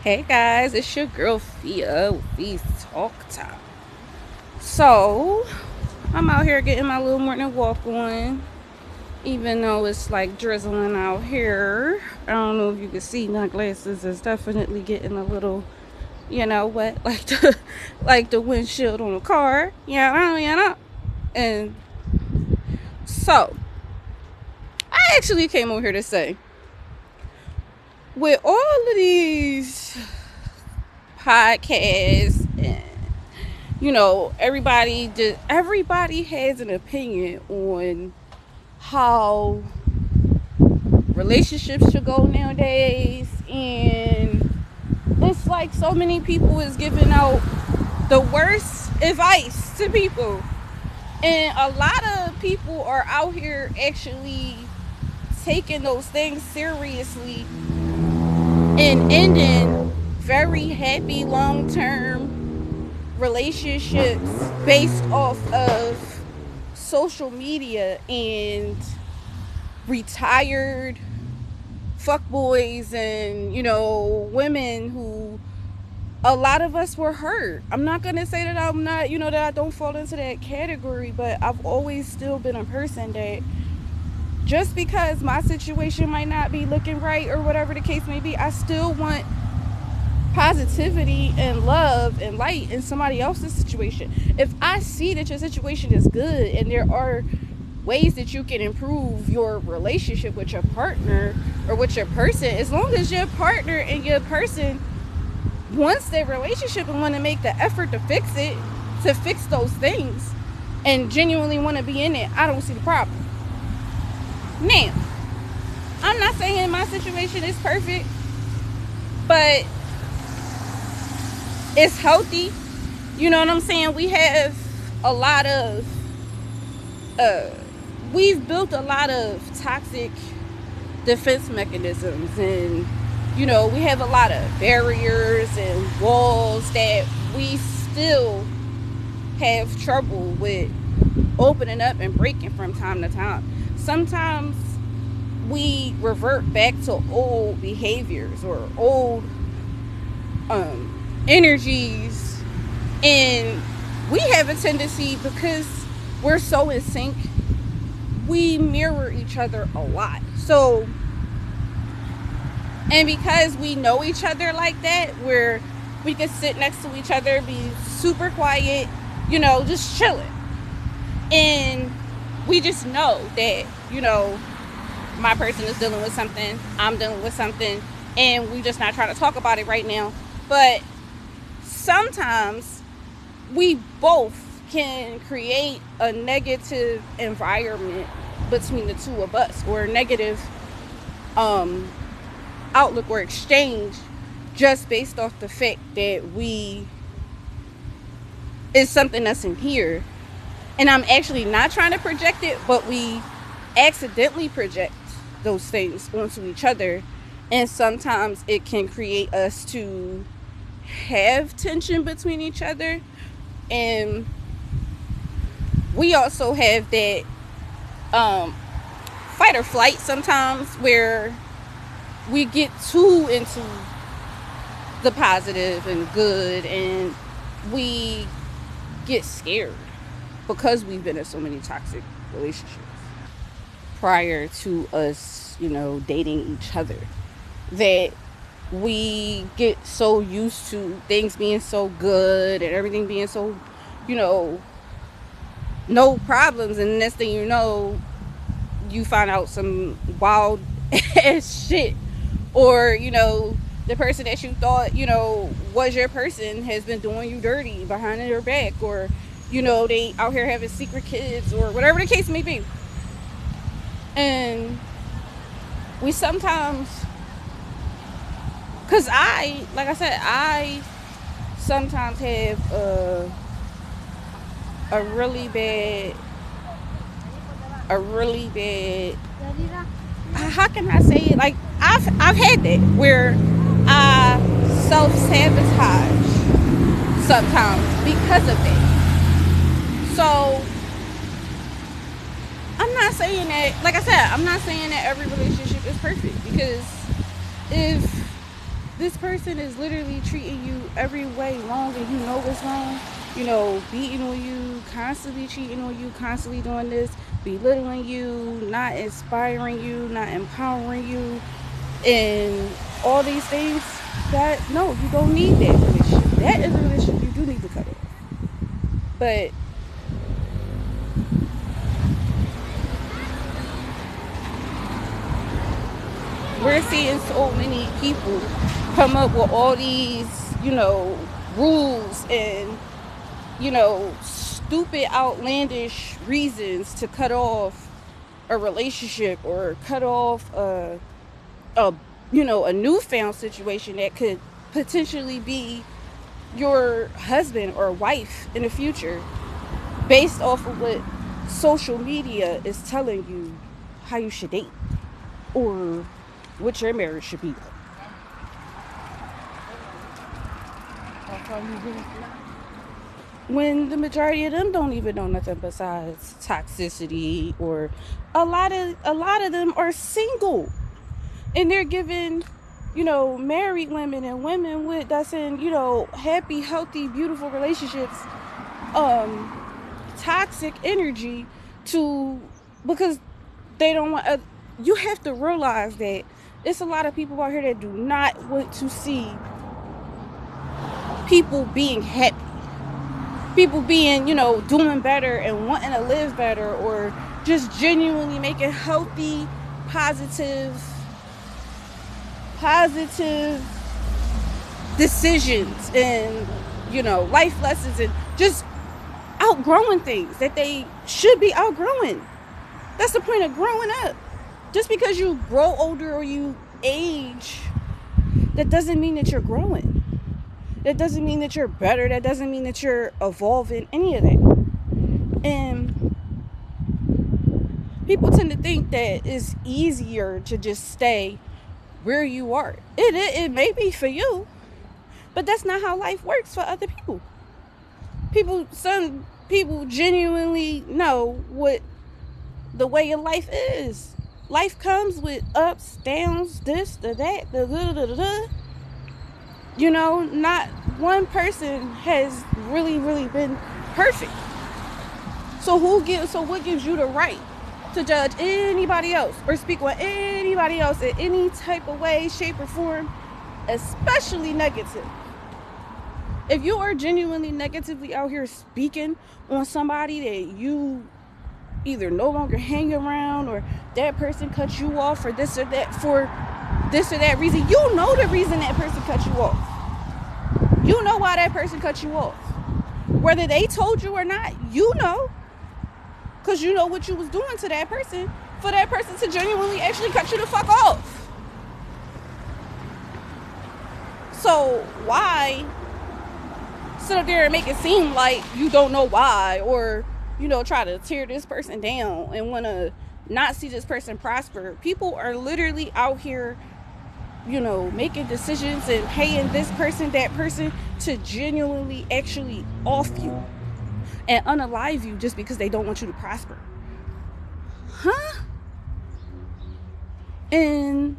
Hey guys, it's your girl Fia with Fee's Talk Time. So, I'm out here getting my little morning walk on, even though it's like drizzling out here. I don't know if you can see my glasses is definitely getting a little, wet, like the windshield on a car. Yeah. And so, I actually came over here to say, with all of these podcasts and everybody has an opinion on how relationships should go nowadays, and it's like so many people is giving out the worst advice to people, and a lot of people are out here actually taking those things seriously and ending very happy long-term relationships based off of social media and retired fuckboys and women who a lot of us were hurt. I'm not gonna say that I'm not, that I don't fall into that category, but I've always still been a person that just because my situation might not be looking right or whatever the case may be, I still want positivity and love and light in somebody else's situation. If I see that your situation is good and there are ways that you can improve your relationship with your partner or with your person, as long as your partner and your person wants their relationship and want to make the effort to fix it, to fix those things, and genuinely want to be in it, I don't see the problem. Now, I'm not saying my situation is perfect, but it's healthy. You know what I'm saying? We have a lot of, uh, we've built a lot of toxic defense mechanisms, and we have a lot of barriers and walls that we still have trouble with opening up and breaking from time to time. Sometimes we revert back to old behaviors or old energies, and we have a tendency, because we're so in sync, we mirror each other a lot. So, and because we know each other like that, where we can sit next to each other, be super quiet, just chilling, and we just know that my person is dealing with something, I'm dealing with something, and we just not trying to talk about it right now. But sometimes we both can create a negative environment between the two of us, or a negative outlook or exchange, just based off the fact that we is something that's in here. And I'm actually not trying to project it, but we accidentally project those things onto each other, and sometimes it can create us to have tension between each other. And we also have that fight or flight sometimes, where we get too into the positive and good, and we get scared because we've been in so many toxic relationships prior to us, dating each other, that we get so used to things being so good and everything being so, you know, no problems. And the next thing you know, you find out some wild ass shit. Or, the person that you thought, was your person has been doing you dirty behind your back. Or, they out here having secret kids, or whatever the case may be. And we sometimes, because like I said, I sometimes have a really bad, how can I say it? Like, I've had that where I self sabotage sometimes because of it. So I'm not saying that, like I said, I'm not saying that every relationship is perfect, because if this person is literally treating you every way wrong and you know what's wrong. You know, beating on you, constantly cheating on you, constantly doing this, belittling you, not inspiring you, not empowering you, and all these things. That, no, you don't need that relationship. That is a relationship you do need to cut off. But we're seeing so many people come up with all these, rules and, stupid, outlandish reasons to cut off a relationship or cut off a a newfound situation that could potentially be your husband or wife in the future, based off of what social media is telling you how you should date or what your marriage should be when the majority of them don't even know nothing besides toxicity, or a lot of them are single and they're given, married women and women with that's in, happy, healthy, beautiful relationships, um toxic energy to, because they don't want you have to realize that it's a lot of people out here that do not want to see people being happy, people being, doing better and wanting to live better, or just genuinely making healthy, positive decisions and, life lessons, and just outgrowing things that they should be outgrowing. That's the point of growing up. Just because you grow older or you age, that doesn't mean that you're growing. That doesn't mean that you're better. That doesn't mean that you're evolving, any of that. And people tend to think that it's easier to just stay where you are. It may be for you, but that's not how life works for other people. Some people genuinely know what the way of life is. Life comes with ups, downs, this, that, the da. Not one person has really, really been perfect. So what gives you the right to judge anybody else or speak on anybody else in any type of way, shape, or form, especially negative? If you are genuinely negatively out here speaking on somebody that you either no longer hang around, or that person cut you off for this or that reason, you know the reason that person cut you off. You know why that person cut you off. Whether they told you or not, because you know what you was doing to that person for that person to genuinely actually cut you the fuck off. So why sit up there and make it seem like you don't know why, or try to tear this person down and want to not see this person prosper? People are literally out here, making decisions and paying this person, that person, to genuinely actually off you and unalive you just because they don't want you to prosper. And